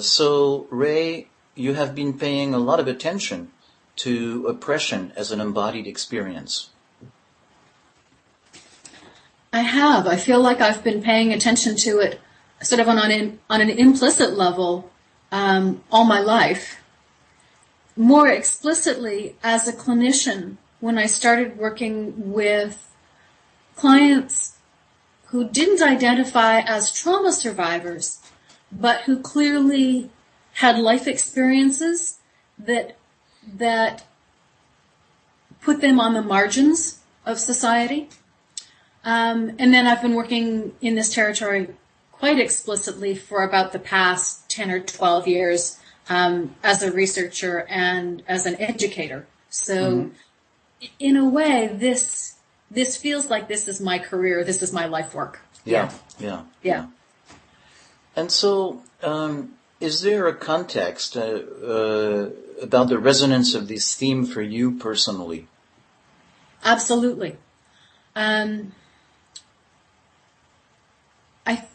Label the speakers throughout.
Speaker 1: So, Ray, you have been paying a lot of attention to oppression as an embodied experience.
Speaker 2: I have. I feel like I've been paying attention to it sort of on an implicit level all my life. More explicitly, as a clinician, when I started working with clients who didn't identify as trauma survivors, but who clearly had life experiences that put them on the margins of society. And then I've been working in this territory quite explicitly for about the past 10 or 12 years as a researcher and as an educator. So in a way, this feels like this is my career, this is my life work.
Speaker 1: Yeah. And so, is there a context about the resonance of this theme for you personally?
Speaker 2: Absolutely.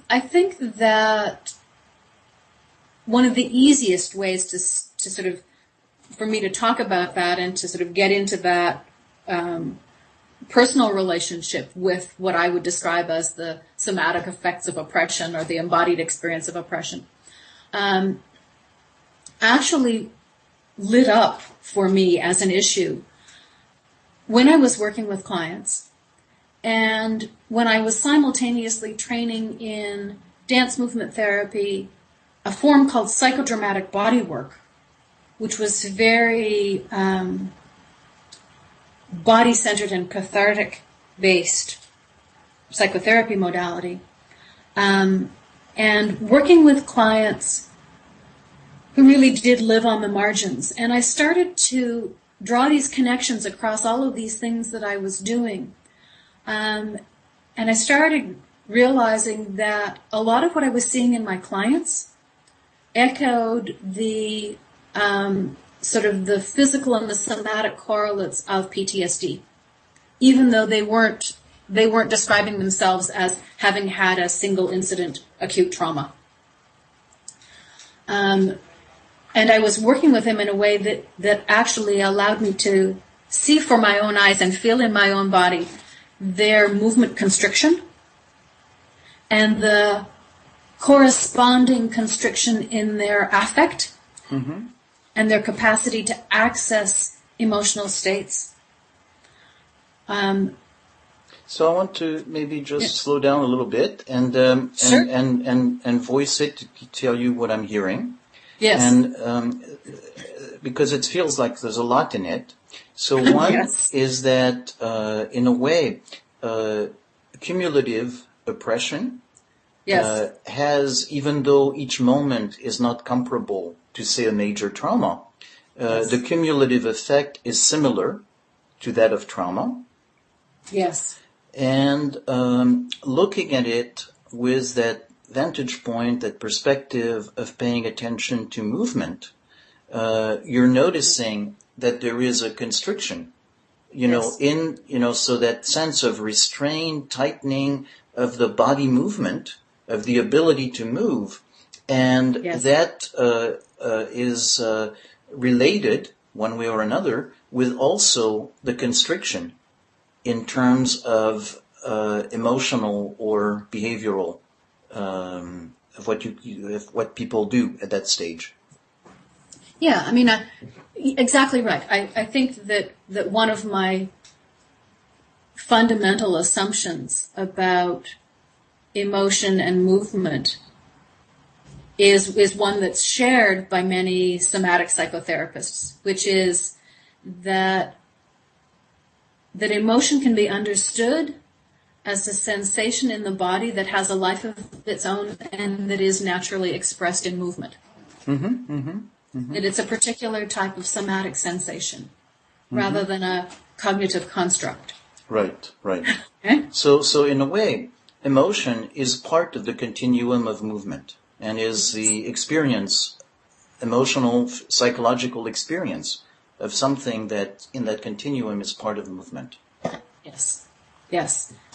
Speaker 2: I think that one of the easiest ways to sort of, for me to talk about that and to sort of get into that personal relationship with what I would describe as the somatic effects of oppression or the embodied experience of oppression, actually lit up for me as an issue when I was working with clients and when I was simultaneously training in dance movement therapy, a form called psychodramatic bodywork, which was very body-centered and cathartic-based psychotherapy modality, and working with clients who really did live on the margins. And I started to draw these connections across all of these things that I was doing. And I started realizing that a lot of what I was seeing in my clients echoed the sort of the physical and the somatic correlates of PTSD, even though they weren't describing themselves as having had a single incident acute trauma. And I was working with them in a way that actually allowed me to see for my own eyes and feel in my own body their movement constriction and the corresponding constriction in their affect and their capacity to access emotional states.
Speaker 1: So I want to maybe just slow down a little bit and
Speaker 2: Sure.
Speaker 1: and voice it to tell you what I'm hearing.
Speaker 2: Yes.
Speaker 1: And because it feels like there's a lot in it. So one
Speaker 2: Yes.
Speaker 1: is that in a way, cumulative oppression
Speaker 2: Yes.
Speaker 1: has, even though each moment is not comparable to, say, a major trauma, the cumulative effect is similar to that of trauma.
Speaker 2: Yes.
Speaker 1: And looking at it with that vantage point, that perspective of paying attention to movement, you're noticing that there is a constriction, so that sense of restraint, tightening of the body movement, of the ability to move, and that is related, one way or another, with also the constriction in terms of emotional or behavioral of what people do at that stage.
Speaker 2: Yeah, I mean, exactly right. I think that one of my fundamental assumptions about emotion and movement is one that's shared by many somatic psychotherapists, which is that emotion can be understood as a sensation in the body that has a life of its own and that is naturally expressed in movement. That it's a particular type of somatic sensation rather than a cognitive construct.
Speaker 1: Right.
Speaker 2: Okay?
Speaker 1: So in a way, emotion is part of the continuum of movement and is the experience, emotional, psychological experience of something that in that continuum is part of movement.
Speaker 2: Yes.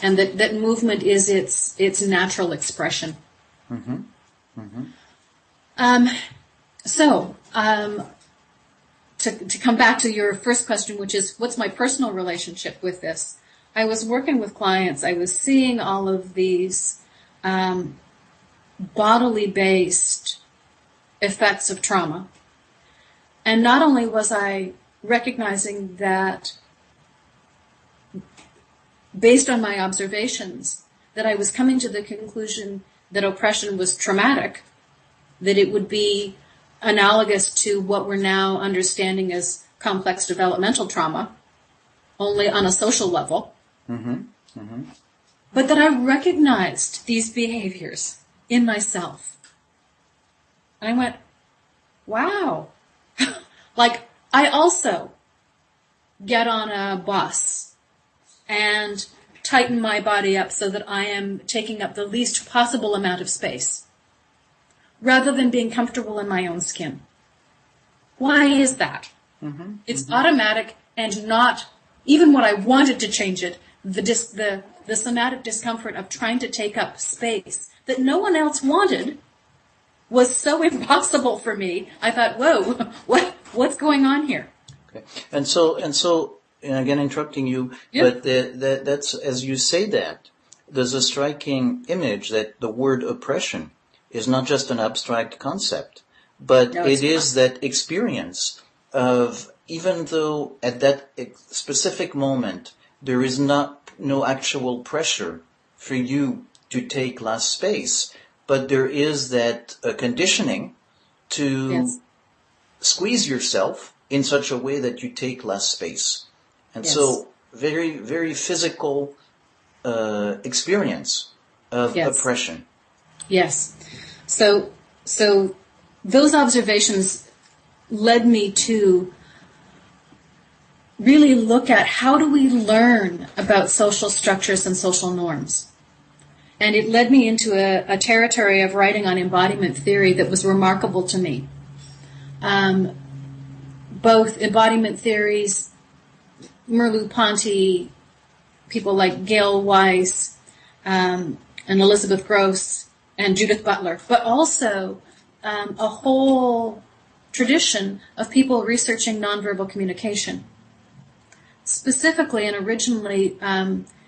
Speaker 2: And that movement is its natural expression. To come back to your first question, which is what's my personal relationship with this? I was working with clients. I was seeing all of these bodily based effects of trauma. And not only was I recognizing that based on my observations, that I was coming to the conclusion that oppression was traumatic, that it would be analogous to what we're now understanding as complex developmental trauma, only on a social level.
Speaker 1: Mm-hmm. Mm-hmm.
Speaker 2: But that I recognized these behaviors in myself. And I went, wow. Like, I also get on a bus and tighten my body up so that I am taking up the least possible amount of space, rather than being comfortable in my own skin. Why is that?
Speaker 1: Mm-hmm.
Speaker 2: It's automatic and not, even when I wanted to change it, the somatic discomfort of trying to take up space that no one else wanted was so impossible for me. I thought, whoa, what's going on here?
Speaker 1: Okay. And so, and again, interrupting you, but that's, as you say that, there's a striking image that the word oppression is not just an abstract concept, but it is that experience of, even though at that specific moment there is no actual pressure for you to take less space, but there is that conditioning to squeeze yourself in such a way that you take less space. And so very, very physical experience of oppression.
Speaker 2: Yes. So those observations led me to really look at how do we learn about social structures and social norms. And it led me into a territory of writing on embodiment theory that was remarkable to me. Both embodiment theories, Merleau-Ponty, people like Gail Weiss, and Elizabeth Gross, and Judith Butler, but also a whole tradition of people researching nonverbal communication. Specifically and originally,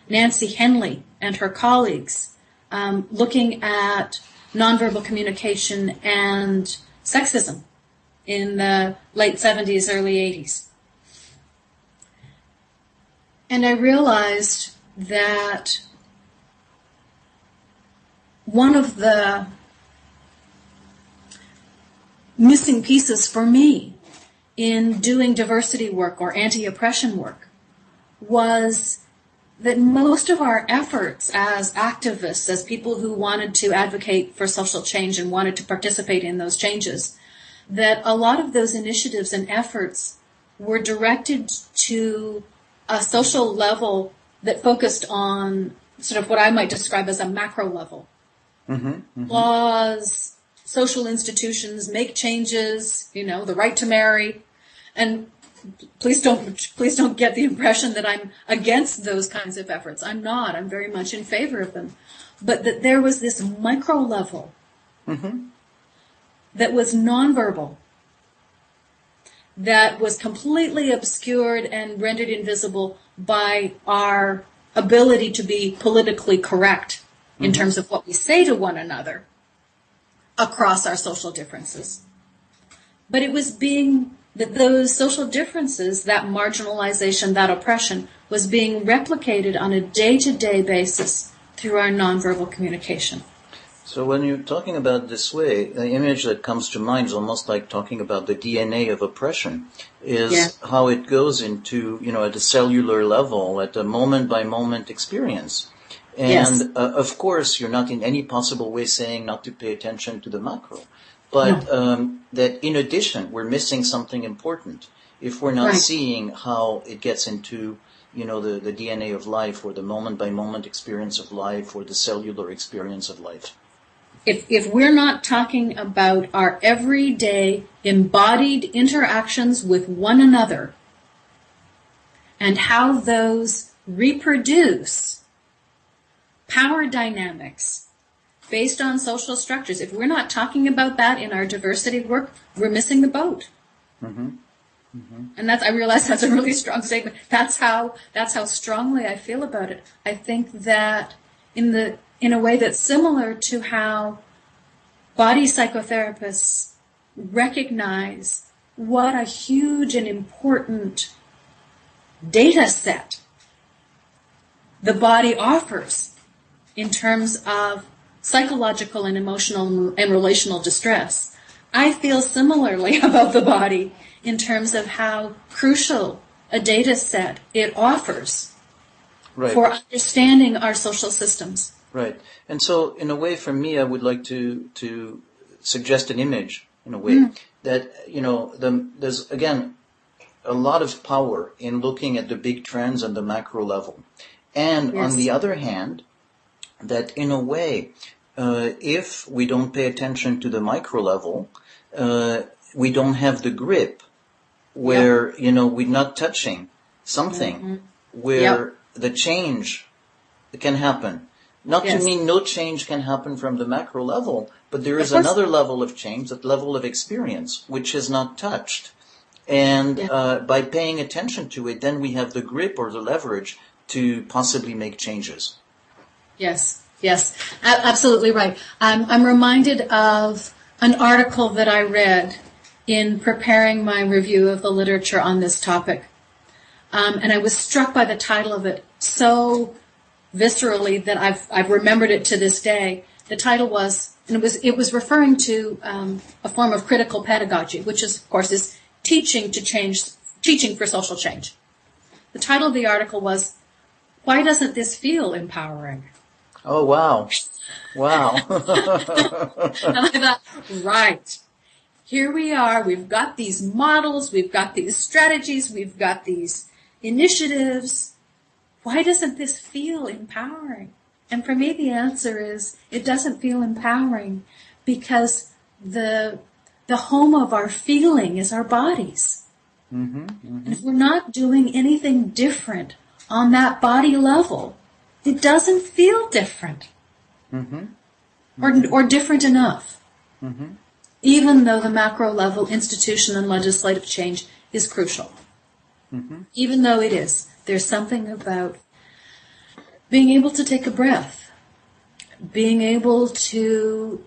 Speaker 2: Nancy Henley and her colleagues looking at nonverbal communication and sexism in the late 70s, early 80s. And I realized that one of the missing pieces for me in doing diversity work or anti-oppression work was that most of our efforts as activists, as people who wanted to advocate for social change and wanted to participate in those changes, that a lot of those initiatives and efforts were directed to a social level that focused on sort of what I might describe as a macro level.
Speaker 1: Mm-hmm, mm-hmm.
Speaker 2: Laws, social institutions, make changes, the right to marry. And please don't get the impression that I'm against those kinds of efforts. I'm not. I'm very much in favor of them. But that there was this micro level that was nonverbal, that was completely obscured and rendered invisible by our ability to be politically correct in terms of what we say to one another across our social differences. But it was being that those social differences, that marginalization, that oppression, was being replicated on a day-to-day basis through our nonverbal communication.
Speaker 1: So when you're talking about this way, the image that comes to mind is almost like talking about the DNA of oppression, is how it goes into, at a cellular level, at a moment-by-moment experience. And, of course, you're not in any possible way saying not to pay attention to the macro. But that in addition, we're missing something important if we're not seeing how it gets into, the DNA of life, or the moment-by-moment experience of life, or the cellular experience of life.
Speaker 2: If we're not talking about our everyday embodied interactions with one another and how those reproduce power dynamics based on social structures. If we're not talking about that in our diversity work, we're missing the boat. Mm-hmm. Mm-hmm. And I realize that's a really strong statement. That's how strongly I feel about it. I think that in a way that's similar to how body psychotherapists recognize what a huge and important data set the body offers in terms of psychological and emotional and relational distress. I feel similarly about the body in terms of how crucial a data set it offers for understanding our social systems.
Speaker 1: Right. And so, in a way, for me, I would like to suggest an image, in a way, that, there's, again, a lot of power in looking at the big trends on the macro level. And on the other hand, that in a way, if we don't pay attention to the micro level, we don't have the grip where, we're not touching something where the change can happen. Not to mean no change can happen from the macro level, but there is another level of change, that level of experience, which is not touched. And by paying attention to it, then we have the grip or the leverage to possibly make changes.
Speaker 2: Yes, absolutely right. I'm reminded of an article that I read in preparing my review of the literature on this topic. And I was struck by the title of it so viscerally that I've remembered it to this day. The title was, and it was referring to a form of critical pedagogy, which is, of course, is teaching for social change. The title of the article was, "Why Doesn't This Feel Empowering?"
Speaker 1: Oh, wow. Wow.
Speaker 2: And I thought, right, here we are, we've got these models, we've got these strategies, we've got these initiatives. Why doesn't this feel empowering? And for me, the answer is, it doesn't feel empowering because the home of our feeling is our bodies. Mm-hmm, mm-hmm. And if we're not doing anything different on that body level, it doesn't feel different. Mm-hmm. Or different enough. Mm-hmm. Even though the macro level institution and legislative change is crucial. Mm-hmm. Even though it is. There's something about being able to take a breath, being able to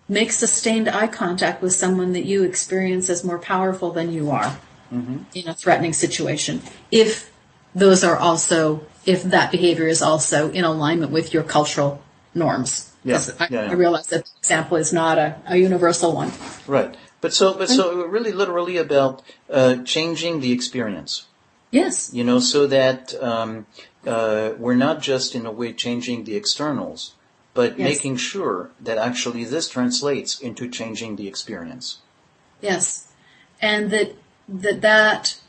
Speaker 2: make sustained eye contact with someone that you experience as more powerful than you are in a threatening situation, if that behavior is also in alignment with your cultural norms. I realize that the example is not a universal one.
Speaker 1: Right. But so really literally about changing the experience.
Speaker 2: Yes.
Speaker 1: So that we're not just in a way changing the externals, but making sure that actually this translates into changing the experience.
Speaker 2: Yes. And that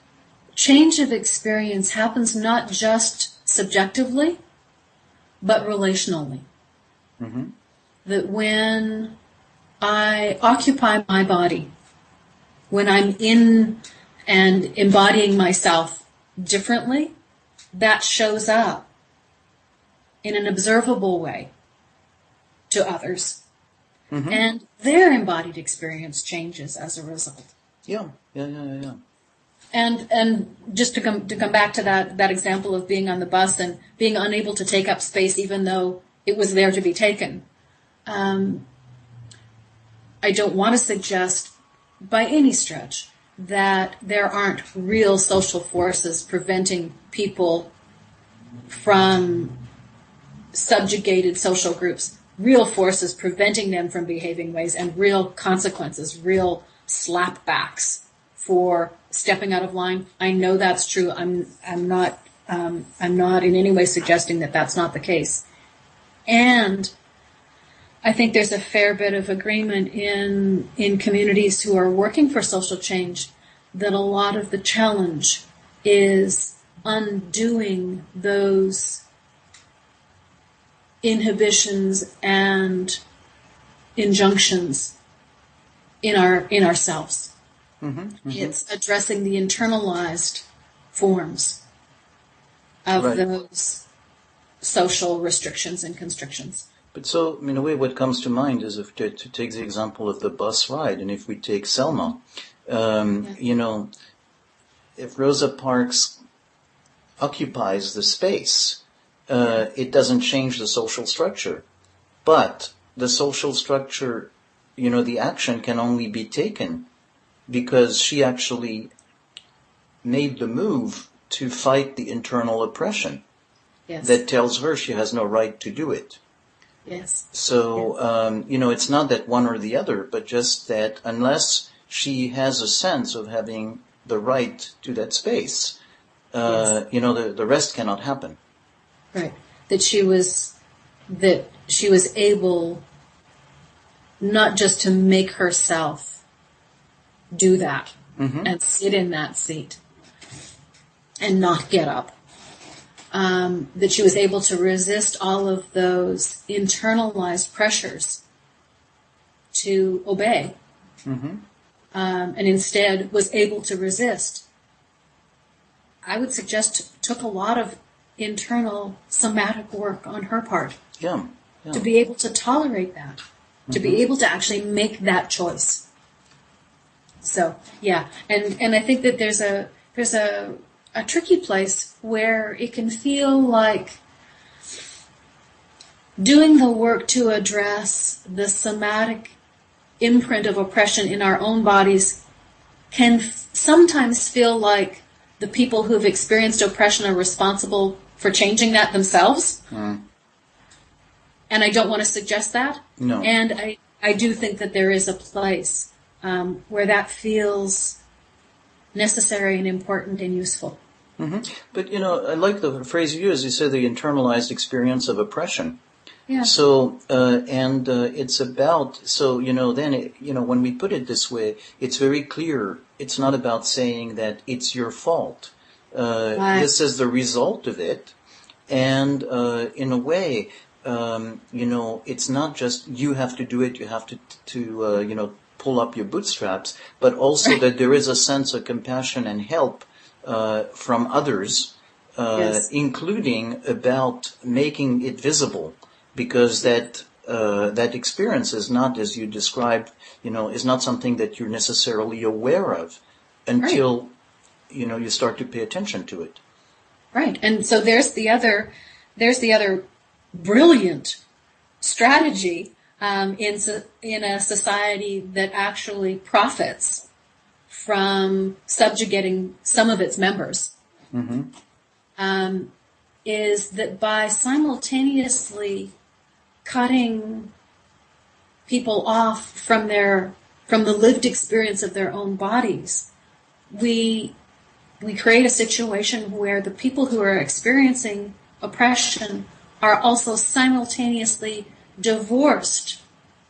Speaker 2: change of experience happens not just subjectively, but relationally. Mm-hmm. That when I occupy my body, when I'm in and embodying myself differently, that shows up in an observable way to others. Mm-hmm. And their embodied experience changes as a result.
Speaker 1: Yeah.
Speaker 2: And just to come back to that example of being on the bus and being unable to take up space even though it was there to be taken. I don't want to suggest by any stretch that there aren't real social forces preventing people from subjugated social groups, real forces preventing them from behaving ways, and real consequences, real slapbacks for stepping out of line. I know that's true. I'm not in any way suggesting that that's not the case. And I think there's a fair bit of agreement in communities who are working for social change that a lot of the challenge is undoing those inhibitions and injunctions in ourselves. Mm-hmm, mm-hmm. It's addressing the internalized forms of those social restrictions and constrictions.
Speaker 1: But so, in a way, what comes to mind is if to take the example of the bus ride, and if we take Selma, if Rosa Parks occupies the space, it doesn't change the social structure. But the social structure, the action can only be taken because she actually made the move to fight the internal oppression that tells her she has no right to do it.
Speaker 2: Yes.
Speaker 1: So, it's not that one or the other, but just that unless she has a sense of having the right to that space, the rest cannot happen.
Speaker 2: Right. That she was able not just to make herself do that and sit in that seat and not get up. That she was able to resist all of those internalized pressures to obey, and instead was able to resist. I would suggest took a lot of internal somatic work on her part to be able to tolerate that, to be able to actually make that choice. So, and I think that there's a tricky place where it can feel like doing the work to address the somatic imprint of oppression in our own bodies can sometimes feel like the people who've experienced oppression are responsible for changing that themselves. And I don't want to suggest that.
Speaker 1: No.
Speaker 2: And I do think that there is a place where that feels necessary and important and useful.
Speaker 1: But, I like the phrase you used. You said the internalized experience of oppression.
Speaker 2: Yeah.
Speaker 1: So, it's about, when we put it this way, it's very clear. It's not about saying that it's your fault.
Speaker 2: Right.
Speaker 1: This is the result of it. And, in a way, it's not just you have to do it, you have to pull up your bootstraps, but also that there is a sense of compassion and help from others, including about making it visible, because that experience is not, as you described, is not something that you're necessarily aware of until you start to pay attention to it.
Speaker 2: Right, and so there's the other brilliant strategy in a society that actually profits from subjugating some of its members, is that by simultaneously cutting people off from the lived experience of their own bodies, we create a situation where the people who are experiencing oppression are also simultaneously divorced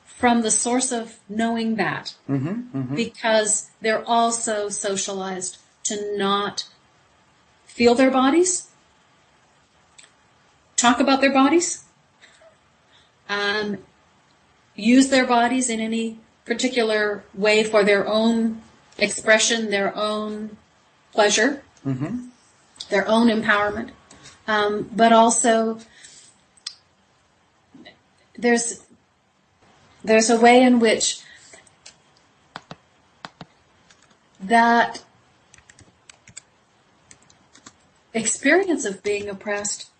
Speaker 2: from the source of knowing that, because they're also socialized to not feel their bodies, talk about their bodies, use their bodies in any particular way for their own expression, their own pleasure, their own empowerment, but also there's a way in which that experience of being oppressed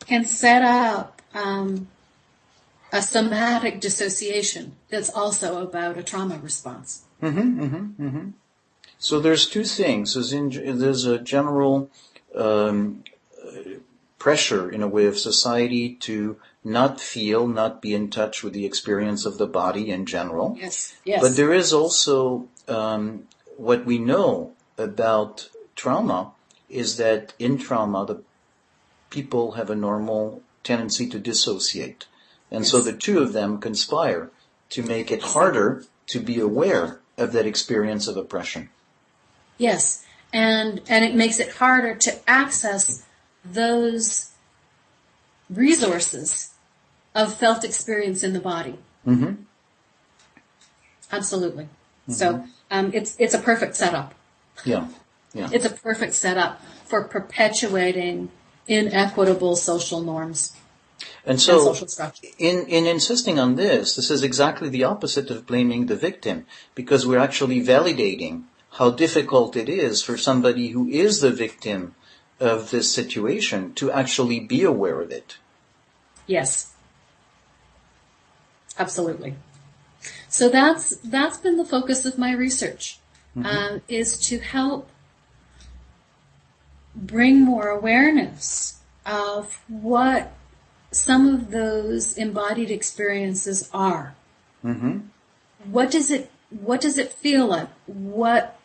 Speaker 2: can set up a somatic dissociation that's also about a trauma response.
Speaker 1: So there's two things. There's a general pressure in a way of society to not feel, not be in touch with the experience of the body in general.
Speaker 2: Yes.
Speaker 1: But there is also what we know about trauma is that in trauma, the people have a normal tendency to dissociate. And so the two of them conspire to make it harder to be aware of that experience of oppression.
Speaker 2: Yes, and it makes it harder to access those resources of felt experience in the body. Absolutely. So it's a perfect setup.
Speaker 1: Yeah.
Speaker 2: It's a perfect setup for perpetuating inequitable social norms.
Speaker 1: And
Speaker 2: social structure.
Speaker 1: In insisting on this is exactly the opposite of blaming the victim, because we're actually validating how difficult it is for somebody who is the victim of this situation to actually be aware of it.
Speaker 2: Yes. Absolutely. So that's been the focus of my research, is to help bring more awareness of what some of those embodied experiences are.
Speaker 1: Mm-hmm.
Speaker 2: What does it feel like? What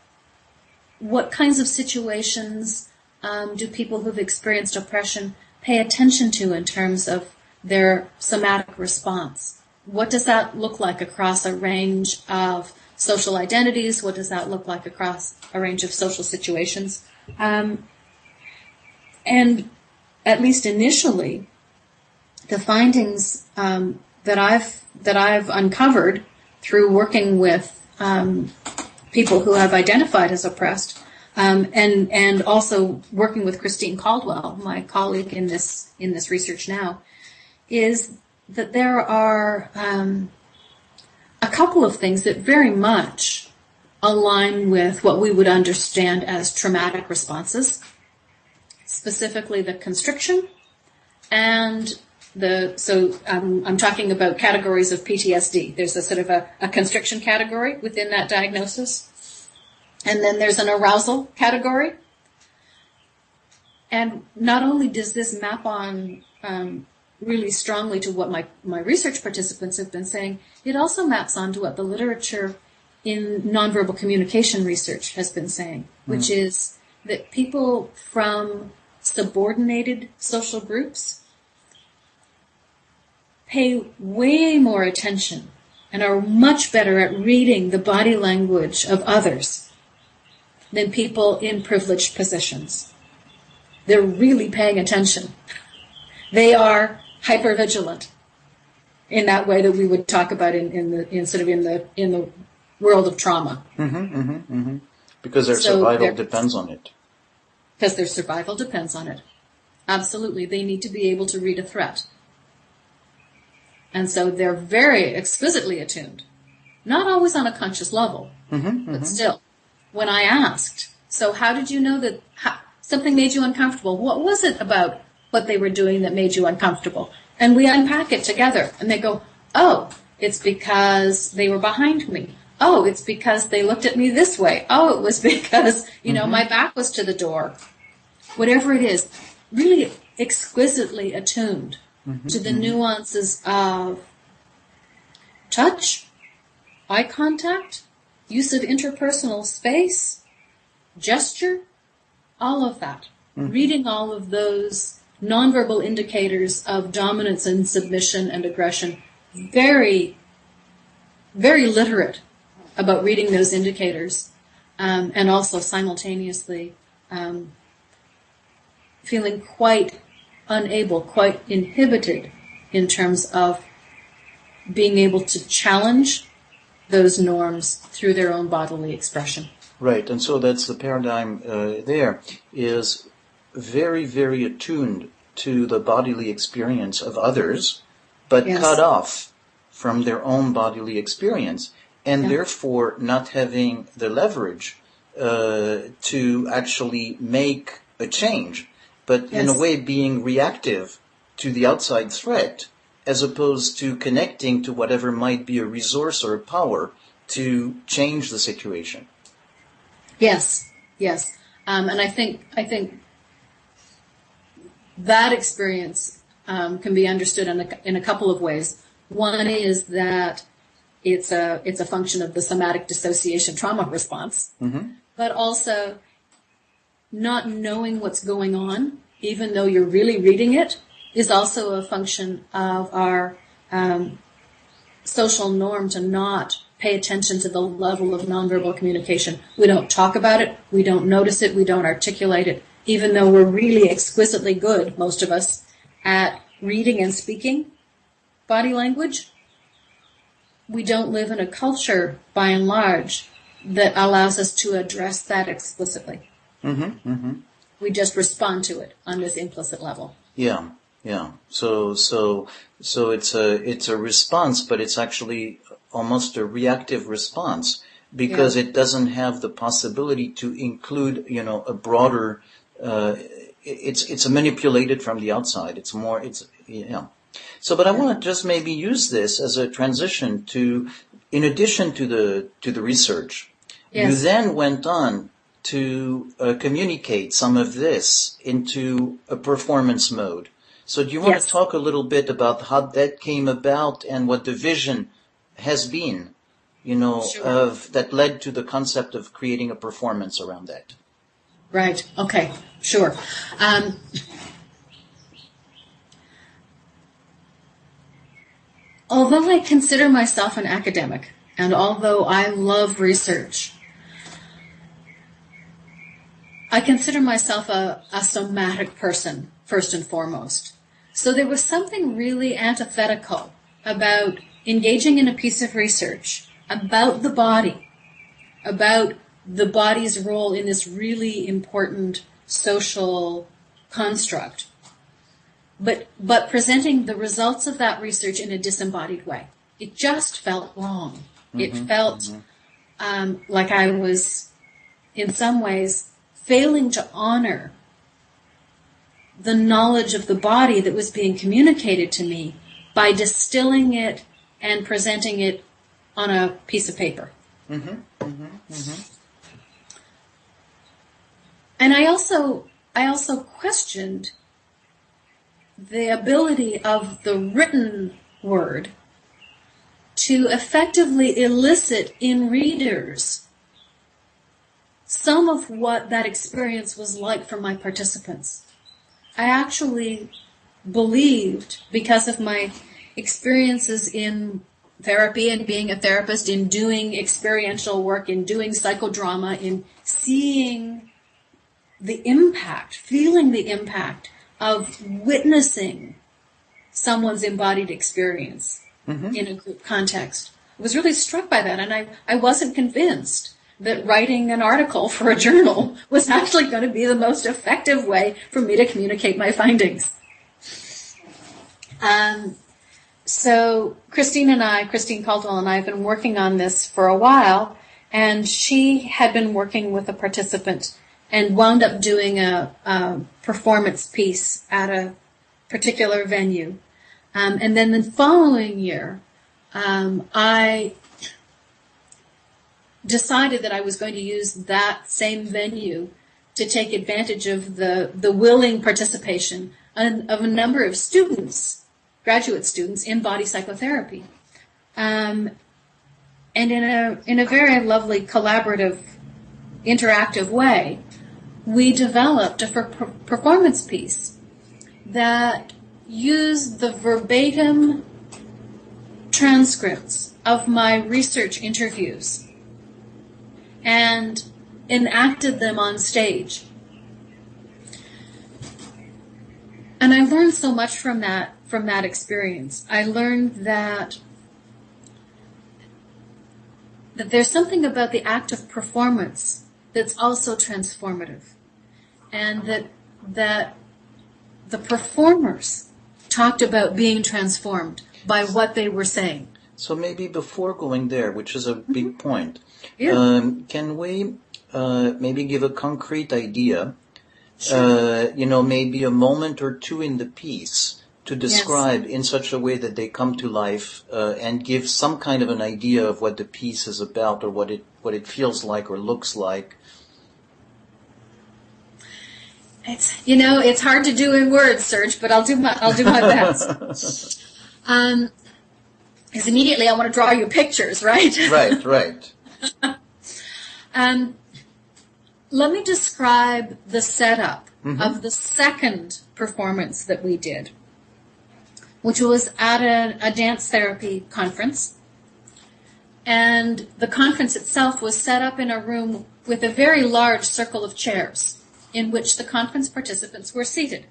Speaker 2: kinds of situations do people who've experienced oppression pay attention to in terms of their somatic response? What does that look like across a range of social identities? What does that look like across a range of social situations? And at least initially, the findings that I've uncovered through working with people who have identified as oppressed, and also working with Christine Caldwell, my colleague in this research now, is that there are a couple of things that very much align with what we would understand as traumatic responses, specifically the constriction and I'm talking about categories of PTSD. There's a sort of a constriction category within that diagnosis, and then there's an arousal category. And not only does this map on really strongly to what my research participants have been saying, it also maps onto what the literature in nonverbal communication research has been saying, which is that people from subordinated social groups pay way more attention and are much better at reading the body language of others than people in privileged positions. They're really paying attention. They are hypervigilant in that way that we would talk about in the world of trauma.
Speaker 1: Because their survival depends on it.
Speaker 2: Because their survival depends on it. Absolutely. They need to be able to read a threat. And so they're very exquisitely attuned. Not always on a conscious level, but still. When I asked, so how did you know that something made you uncomfortable? What was it about what they were doing that made you uncomfortable? And we unpack it together. And they go, oh, it's because they were behind me. Oh, it's because they looked at me this way. Oh, it was because, my back was to the door. Whatever it is, really exquisitely attuned to the nuances of touch, eye contact, use of interpersonal space, gesture, all of that. Reading all of those nonverbal indicators of dominance and submission and aggression, very, very literate about reading those indicators, and also simultaneously feeling quite unable, quite inhibited in terms of being able to challenge those norms through their own bodily expression.
Speaker 1: Right, and so that's the paradigm there, is very, very attuned to the bodily experience of others, but cut off from their own bodily experience, and therefore not having the leverage to actually make a change, but in a way being reactive to the outside threat, as opposed to connecting to whatever might be a resource or a power to change the situation.
Speaker 2: Yes. And I think that experience can be understood in a couple of ways. One is that it's a function of the somatic dissociation trauma response, but also not knowing what's going on, even though you're really reading it, is also a function of our social norm to not pay attention to the level of nonverbal communication. We don't talk about it, we don't notice it, we don't articulate it, even though we're really exquisitely good, most of us, at reading and speaking body language. We don't live in a culture, by and large, that allows us to address that explicitly. We just respond to it on this implicit level.
Speaker 1: Yeah. Yeah. So it's a response, but it's actually almost a reactive response because it doesn't have the possibility to include, a broader. It's manipulated from the outside. It's more. It's yeah. So, but I want to just maybe use this as a transition to, in addition to the research, you then went on to communicate some of this into a performance mode. So do you want to talk a little bit about how that came about and what the vision has been, of that led to the concept of creating a performance around that?
Speaker 2: Right. Okay. Sure. Although I consider myself an academic, and although I love research, I consider myself a somatic person, first and foremost. So there was something really antithetical about engaging in a piece of research about the body's role in this really important social construct, but presenting the results of that research in a disembodied way. It just felt wrong. It felt like I was, in some ways, failing to honor the knowledge of the body that was being communicated to me by distilling it and presenting it on a piece of paper. And I also questioned the ability of the written word to effectively elicit in readers some of what that experience was like for my participants. I actually believed, because of my experiences in therapy and being a therapist, in doing experiential work, in doing psychodrama, in seeing the impact, feeling the impact of witnessing someone's embodied experience in a group context. I was really struck by that, and I wasn't convinced that writing an article for a journal was actually going to be the most effective way for me to communicate my findings. So Christine Caldwell and I have been working on this for a while, and she had been working with a participant and wound up doing a performance piece at a particular venue. And then the following year, I decided that I was going to use that same venue to take advantage of the willing participation of a number of students, graduate students, in body psychotherapy. And in a very lovely, collaborative, interactive way, we developed a performance piece that used the verbatim transcripts of my research interviews and enacted them on stage. And I learned so much from that experience. I learned that there's something about the act of performance that's also transformative, and that the performers talked about being transformed by what they were saying.
Speaker 1: So maybe before going there, which is a big point, can we maybe give a concrete idea, maybe a moment or two in the piece to describe in such a way that they come to life and give some kind of an idea of what the piece is about or what it feels like or looks like?
Speaker 2: It's hard to do in words, Serge, but I'll do my best. Because immediately I want to draw you pictures, right?
Speaker 1: Right.
Speaker 2: Let me describe the setup of the second performance that we did, which was at a dance therapy conference. And the conference itself was set up in a room with a very large circle of chairs in which the conference participants were seated.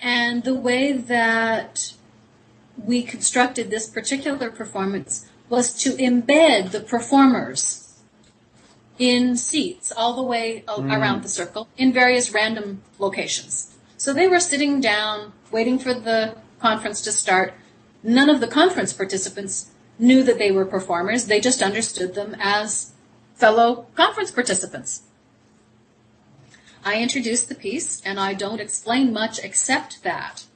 Speaker 2: And the way that we constructed this particular performance was to embed the performers in seats all the way around the circle in various random locations. So they were sitting down, waiting for the conference to start. None of the conference participants knew that they were performers. They just understood them as fellow conference participants. I introduced the piece, and I don't explain much except that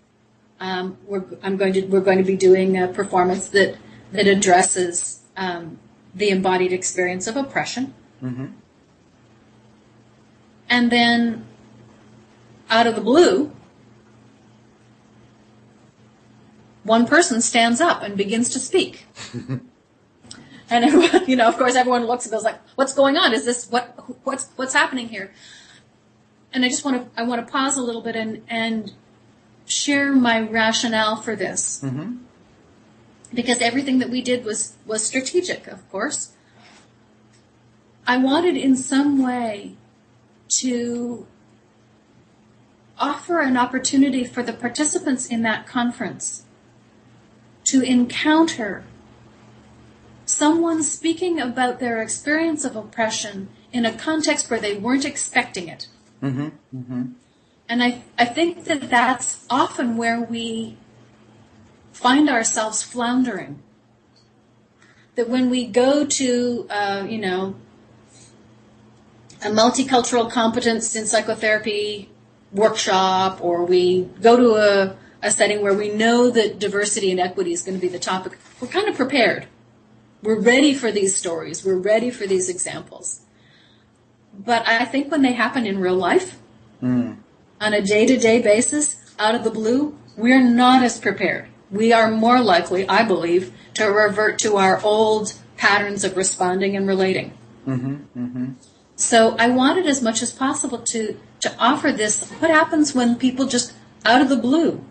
Speaker 2: we're going to be doing a performance that addresses the embodied experience of oppression.
Speaker 1: Mm-hmm.
Speaker 2: And then, out of the blue, one person stands up and begins to speak. And everyone, of course, everyone looks and goes like, "What's going on? Is this what's happening here?" And I want to pause a little bit and share my rationale for this,
Speaker 1: mm-hmm.
Speaker 2: because everything that we did was strategic, of course. I wanted in some way to offer an opportunity for the participants in that conference to encounter someone speaking about their experience of oppression in a context where they weren't expecting it.
Speaker 1: Mm-hmm. Mm-hmm.
Speaker 2: And I think that that's often where we find ourselves floundering. That when we go to, a multicultural competence in psychotherapy workshop, or we go to a setting where we know that diversity and equity is going to be the topic, we're kind of prepared. We're ready for these stories. We're ready for these examples. But I think when they happen in real life, on a day-to-day basis, out of the blue, we're not as prepared. We are more likely, I believe, to revert to our old patterns of responding and relating.
Speaker 1: Mm-hmm. Mm-hmm.
Speaker 2: So I wanted as much as possible to offer this. What happens when people just out of the blue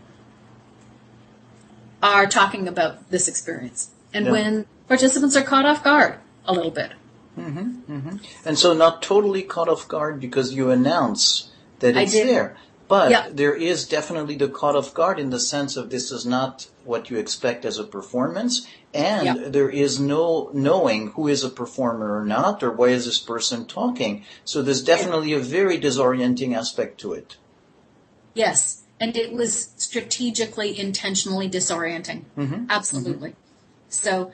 Speaker 2: are talking about this experience? And when participants are caught off guard a little bit.
Speaker 1: Mm-hmm. Mm-hmm. And so not totally caught off guard because you announce that it's there. But there is definitely the caught off guard in the sense of this is not what you expect as a performance, and there is no knowing who is a performer or not, or why is this person talking. So there's definitely a very disorienting aspect to it.
Speaker 2: Yes, and it was strategically, intentionally disorienting.
Speaker 1: Mm-hmm.
Speaker 2: Absolutely. Mm-hmm. So,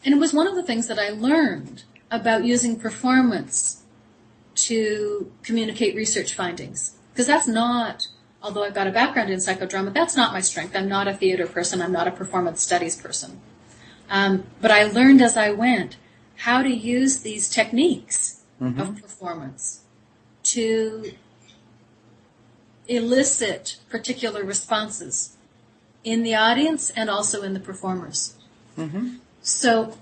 Speaker 2: and it was one of the things that I learned about using performance to communicate research findings. Because that's not, although I've got a background in psychodrama, that's not my strength. I'm not a theater person. I'm not a performance studies person. But I learned as I went how to use these techniques of performance to elicit particular responses in the audience and also in the performers.
Speaker 1: Mm-hmm.
Speaker 2: So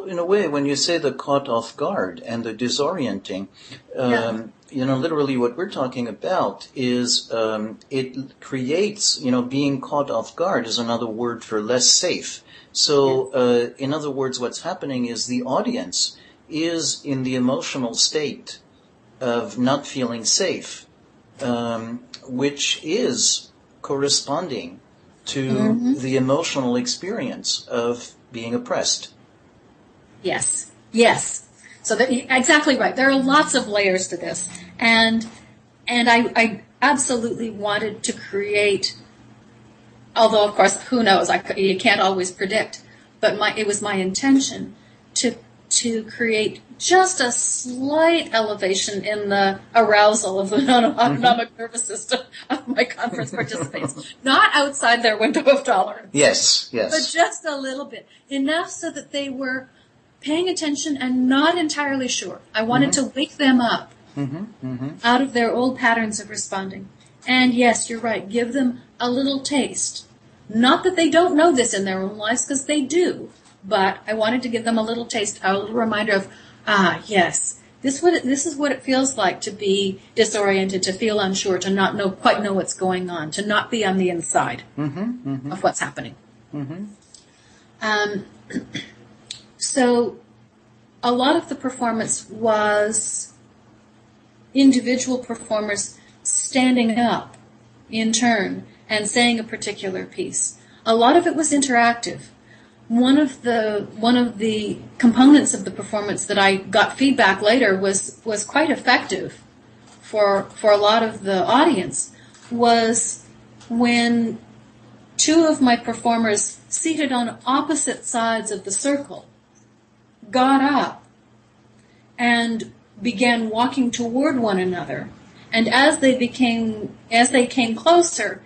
Speaker 1: in a way, when you say the caught off guard and the disorienting, literally what we're talking about is it creates, being caught off guard is another word for less safe. So, in other words, what's happening is the audience is in the emotional state of not feeling safe, which is corresponding to the emotional experience of being oppressed.
Speaker 2: Yes. So exactly right. There are lots of layers to this, and I absolutely wanted to create. Although of course, who knows? You can't always predict. But it was my intention to create just a slight elevation in the arousal of the autonomic nervous system of my conference participants, not outside their window of tolerance.
Speaker 1: Yes.
Speaker 2: But just a little bit, enough so that they were paying attention and not entirely sure. I wanted to wake them up out of their old patterns of responding. And yes, you're right, give them a little taste. Not that they don't know this in their own lives, because they do, but I wanted to give them a little taste, a little reminder of, yes, this is what it feels like to be disoriented, to feel unsure, to not quite know what's going on, to not be on the inside of what's happening. So a lot of the performance was individual performers standing up in turn and saying a particular piece. A lot of it was interactive. One of the components of the performance that I got feedback later was quite effective for a lot of the audience was when two of my performers, seated on opposite sides of the circle, got up and began walking toward one another. And as they came closer,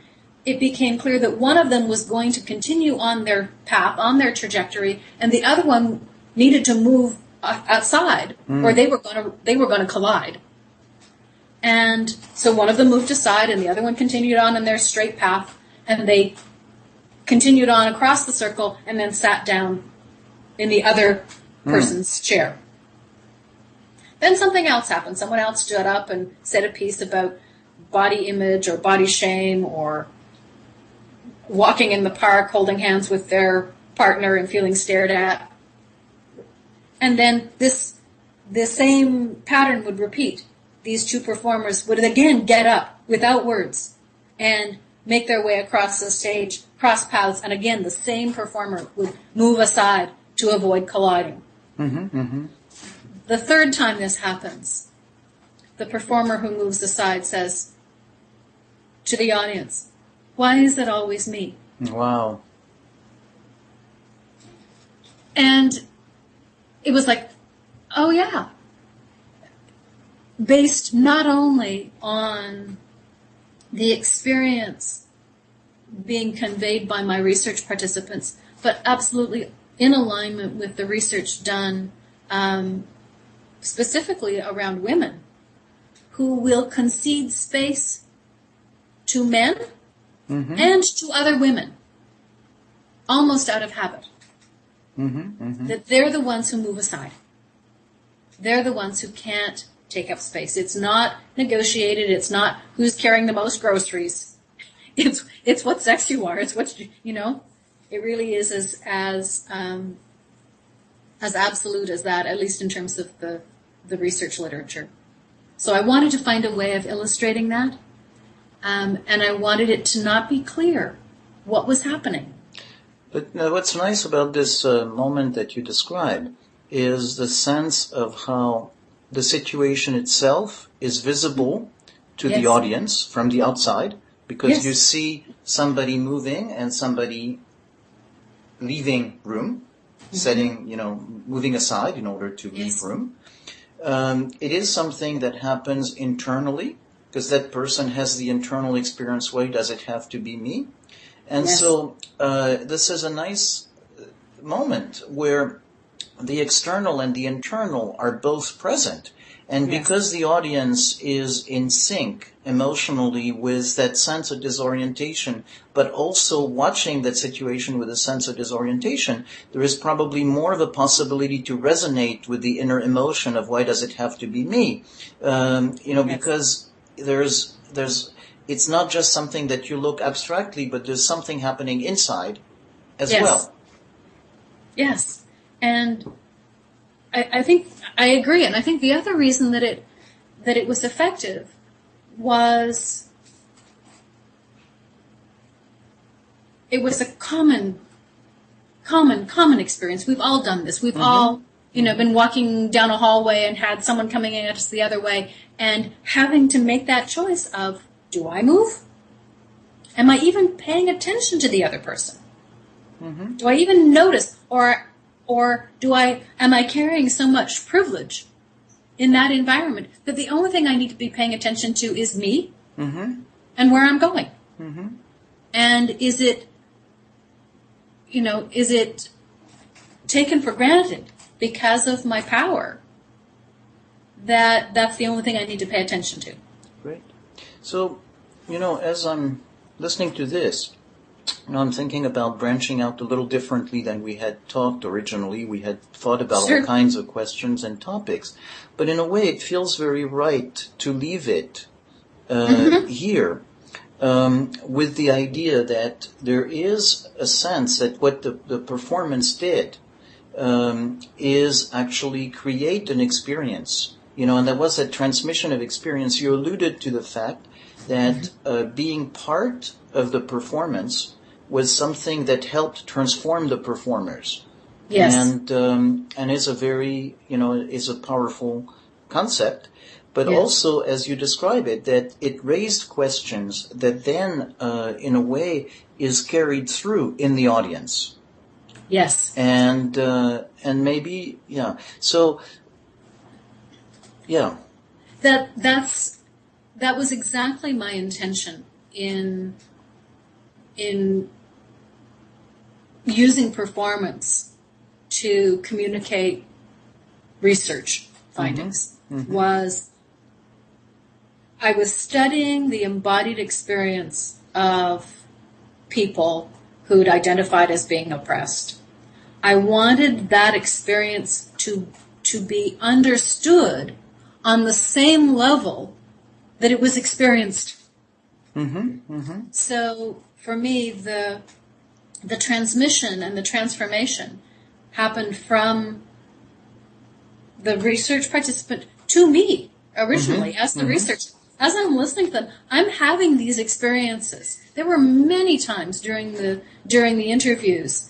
Speaker 2: it became clear that one of them was going to continue on their path, on their trajectory, and the other one needed to move outside, or they were going to collide. And so one of them moved aside, and the other one continued on in their straight path, and they continued on across the circle, and then sat down in the other person's chair. Then something else happened. Someone else stood up and said a piece about body image or body shame, or walking in the park holding hands with their partner and feeling stared at. And then the same pattern would repeat. These two performers would again get up without words and make their way across the stage, cross paths, and again the same performer would move aside to avoid colliding.
Speaker 1: Mm-hmm, mm-hmm.
Speaker 2: The third time this happens, the performer who moves aside says to the audience, "Why is it always me?"
Speaker 1: Wow.
Speaker 2: And it was like, oh yeah. Based not only on the experience being conveyed by my research participants, but absolutely in alignment with the research done specifically around women who will concede space to men and to other women, almost out of habit. That they're the ones who move aside. They're the ones who can't take up space. It's not negotiated. It's not who's carrying the most groceries. It's what sex you are. It's what you know. It really is as absolute as that, at least in terms of the research literature. So I wanted to find a way of illustrating that, and I wanted it to not be clear what was happening.
Speaker 1: But what's nice about this moment that you describe is the sense of how the situation itself is visible to the audience from the outside, because you see somebody moving and somebody leaving room, moving aside in order to leave room. It is something that happens internally, because that person has the internal experience, why does it have to be me? And so this is a nice moment where the external and the internal are both present. And because the audience is in sync emotionally with that sense of disorientation, but also watching that situation with a sense of disorientation, there is probably more of a possibility to resonate with the inner emotion of why does it have to be me? Because there's it's not just something that you look abstractly, but there's something happening inside as well.
Speaker 2: Yes. And I think I agree. And I think the other reason that it was effective was it was a common experience. We've all done this. We've all, been walking down a hallway and had someone coming at us the other way and having to make that choice of, do I move? Am I even paying attention to the other person? Do I even notice? Or am I carrying so much privilege in that environment that the only thing I need to be paying attention to is me and where I'm going? And is it taken for granted because of my power that that's the only thing I need to pay attention to?
Speaker 1: Great. So, as I'm listening to this, I'm thinking about branching out a little differently than we had talked originally. We had thought about all kinds of questions and topics. But in a way, it feels very right to leave it here with the idea that there is a sense that what the performance did is actually create an experience. And there was a transmission of experience. You alluded to the fact that being part of the performance was something that helped transform the performers. Yes. And is a very, is a powerful concept. but also, as you describe it, that it raised questions that then, in a way, is carried through in the audience.
Speaker 2: Yes.
Speaker 1: And maybe, yeah. So, yeah.
Speaker 2: That was exactly my intention in using performance to communicate research findings. Was I was studying the embodied experience of people who'd identified as being oppressed. I wanted that experience to be understood on the same level that it was experienced. So for me, the transmission and the transformation happened from the research participant to me originally as the researcher. As I'm listening to them, I'm having these experiences. There were many times during the interviews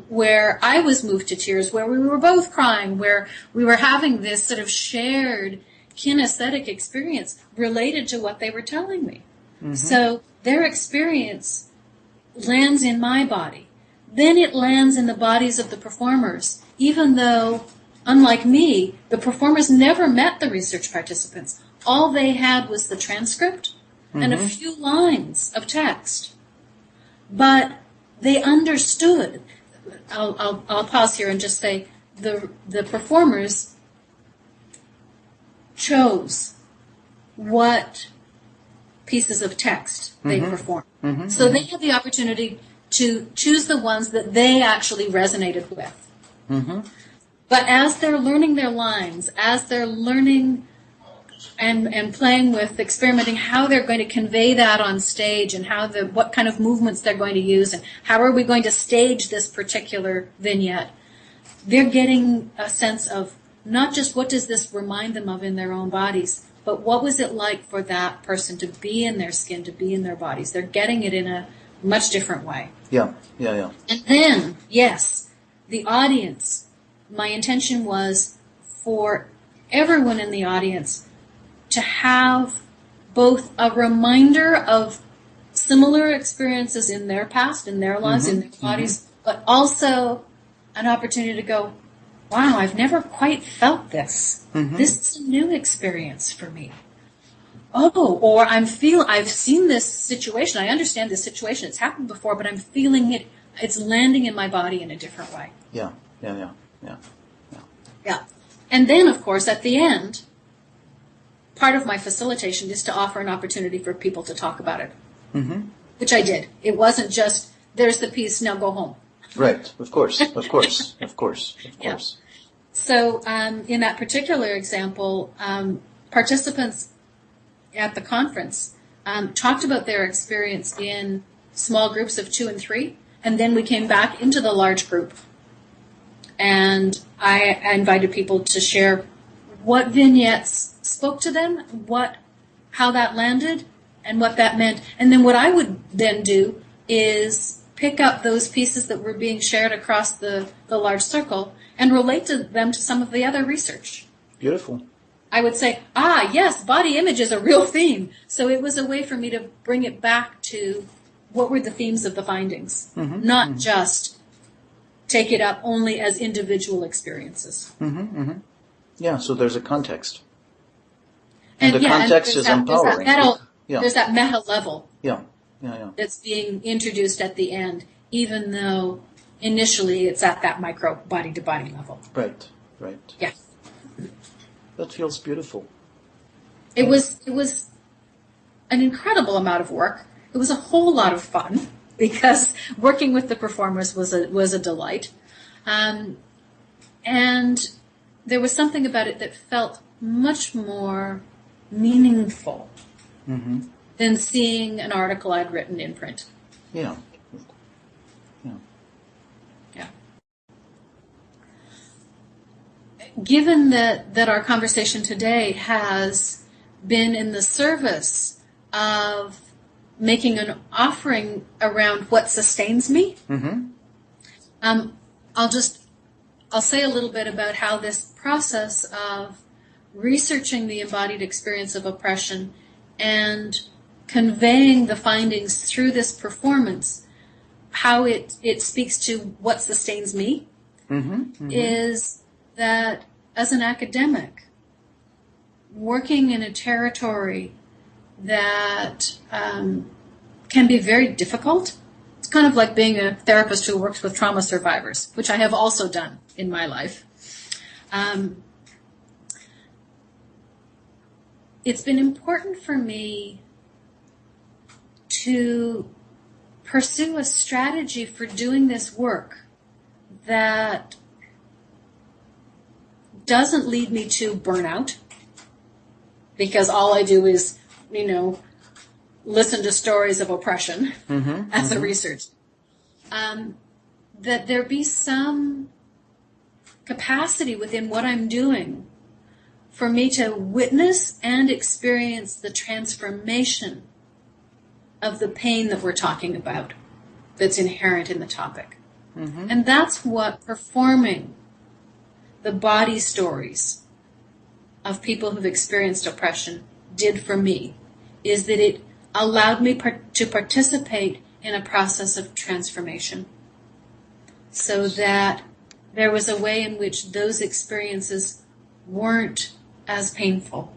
Speaker 2: where I was moved to tears, where we were both crying, where we were having this sort of shared kinesthetic experience related to what they were telling me. So their experience lands in my body. Then it lands in the bodies of the performers, even though, unlike me, the performers never met the research participants. All they had was the transcript and a few lines of text. But they understood. I'll pause here and just say the performers chose what pieces of text they performed. So they had the opportunity to choose the ones that they actually resonated with. But as they're learning their lines, as they're learning and playing with, experimenting how they're going to convey that on stage and what kind of movements they're going to use and how are we going to stage this particular vignette, they're getting a sense of not just what does this remind them of in their own bodies, but what was it like for that person to be in their skin, to be in their bodies. They're getting it in a much different way.
Speaker 1: Yeah.
Speaker 2: And then, yes, the audience, my intention was for everyone in the audience to have both a reminder of similar experiences in their past, in their lives, in their bodies, but also an opportunity to go, wow, I've never quite felt this. This is a new experience for me. Oh, or I've seen this situation. I understand this situation. It's happened before, but I'm feeling it. It's landing in my body in a different way.
Speaker 1: Yeah.
Speaker 2: And then, of course, at the end, part of my facilitation is to offer an opportunity for people to talk about it, which I did. It wasn't just, there's the piece, now go home.
Speaker 1: Right, of course.
Speaker 2: Yeah. So in that particular example, participants at the conference talked about their experience in small groups of 2 and 3, and then we came back into the large group. And I invited people to share what vignettes spoke to them, how that landed, and what that meant. And then what I would then do is pick up those pieces that were being shared across the large circle and relate them to some of the other research.
Speaker 1: Beautiful.
Speaker 2: I would say, yes, body image is a real theme. So it was a way for me to bring it back to what were the themes of the findings, not just take it up only as individual experiences.
Speaker 1: Yeah, so there's a context. And the context is empowering.
Speaker 2: There's that meta level.
Speaker 1: Yeah.
Speaker 2: That's being introduced at the end, even though initially it's at that micro body-to-body level.
Speaker 1: Right.
Speaker 2: Yeah.
Speaker 1: That feels beautiful.
Speaker 2: It was an incredible amount of work. It was a whole lot of fun because working with the performers was a delight. And there was something about it that felt much more meaningful than seeing an article I'd written in print.
Speaker 1: Yeah.
Speaker 2: Given that our conversation today has been in the service of making an offering around what sustains me, I'll say a little bit about how this process of researching the embodied experience of oppression and conveying the findings through this performance, how it speaks to what sustains me, is that as an academic, working in a territory that can be very difficult, it's kind of like being a therapist who works with trauma survivors, which I have also done in my life. It's been important for me to pursue a strategy for doing this work that doesn't lead me to burnout, because all I do is, listen to stories of oppression as a researcher. That there be some capacity within what I'm doing for me to witness and experience the transformation of the pain that we're talking about that's inherent in the topic. And that's what performing the body stories of people who've experienced oppression did for me, is that it allowed me to participate in a process of transformation, so that there was a way in which those experiences weren't as painful.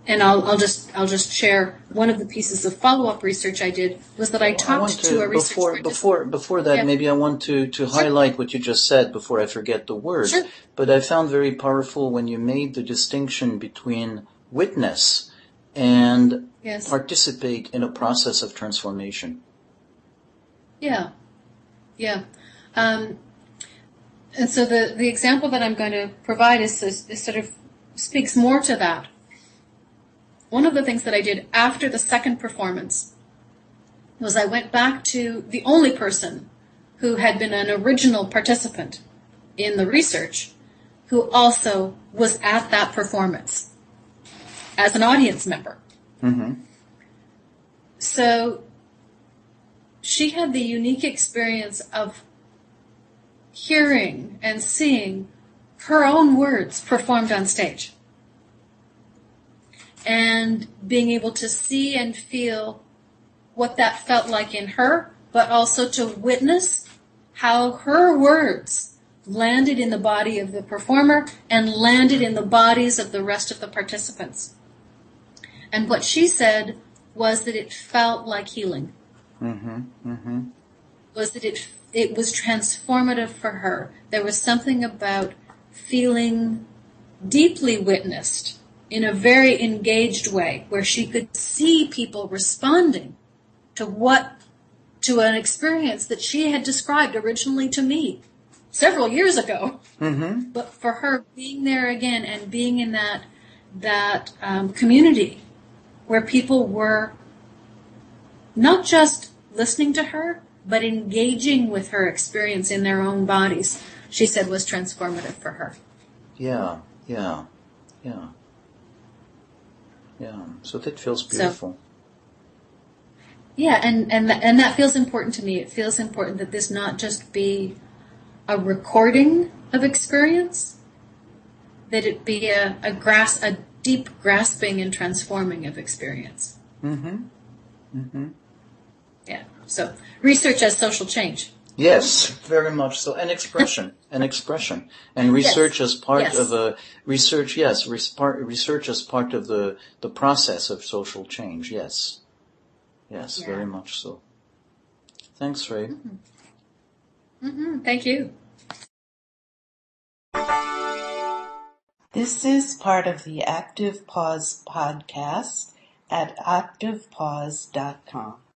Speaker 2: And I'll just share one of the pieces of follow-up research I did was that I talked to a research participant.
Speaker 1: Before that, maybe I want to highlight what you just said before I forget the word.
Speaker 2: Sure.
Speaker 1: But I found very powerful when you made the distinction between witness and participate in a process of transformation.
Speaker 2: Yeah. And so the example that I'm going to provide is sort of speaks more to that. One of the things that I did after the second performance was I went back to the only person who had been an original participant in the research, who also was at that performance as an audience member. So she had the unique experience of hearing and seeing her own words performed on stage, and being able to see and feel what that felt like in her, but also to witness how her words landed in the body of the performer and landed in the bodies of the rest of the participants. And what she said was that it felt like healing. Was that it was transformative for her. There was something about feeling deeply witnessed in a very engaged way, where she could see people responding to an experience that she had described originally to me several years ago. But for her, being there again and being in that community where people were not just listening to her, but engaging with her experience in their own bodies, she said was transformative for her.
Speaker 1: Yeah. So that feels beautiful.
Speaker 2: And that feels important to me. It feels important that this not just be a recording of experience, that it be a deep grasping and transforming of experience. Yeah. So research as social change.
Speaker 1: Yes, very much so. And expression. And research as part of a research. Yes, research as part of the process of social change. Yes, very much so. Thanks, Ray.
Speaker 2: Thank you.
Speaker 3: This is part of the Active Pause podcast at activepause.com.